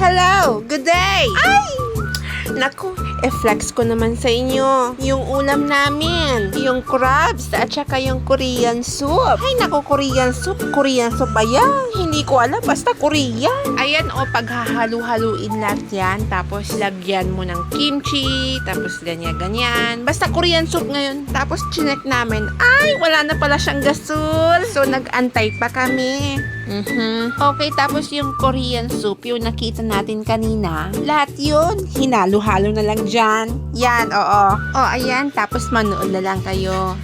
Hello! Good day! Ay! Naku, flex ko naman sa inyo yung ulam namin. Yung crabs at saka yung Korean soup. Ay, naku, Korean soup ba yan? Hindi ko alam, basta Korean. Ayan, o, paghahalo-haluin lahat yan. Tapos, lagyan mo ng kimchi. Tapos, ganyan-ganyan. Basta Korean soup ngayon. Tapos, chinek namin. Ay, wala na pala siyang gasol. So, nag-antay pa kami. Okay, tapos yung Korean soup, yung nakita natin kanina, lahat yun, hinalo-halo na lang dyan. Yan, oo. O, ayan, tapos manood na lang kayo.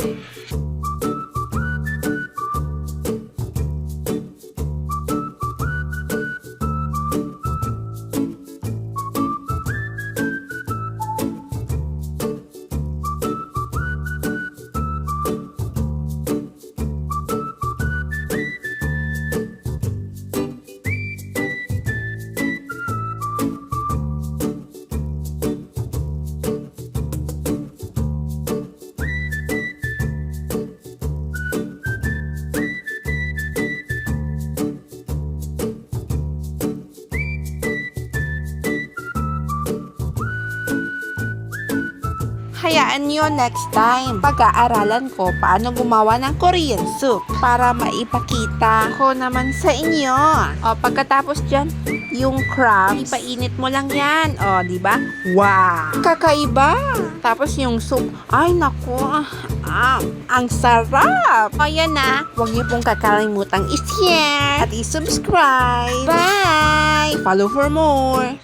Hayaan nyo next time. Pag-aaralan ko paano gumawa ng Korean soup para maipakita ko naman sa inyo. O, pagkatapos dyan, yung crabs, ipainit mo lang yan. O, di ba? Wow! Kakaiba! Tapos yung soup, ay naku, ang sarap! O, yan na. Huwag niyo pong kakalimutang i-share at i-subscribe. Bye! Follow for more!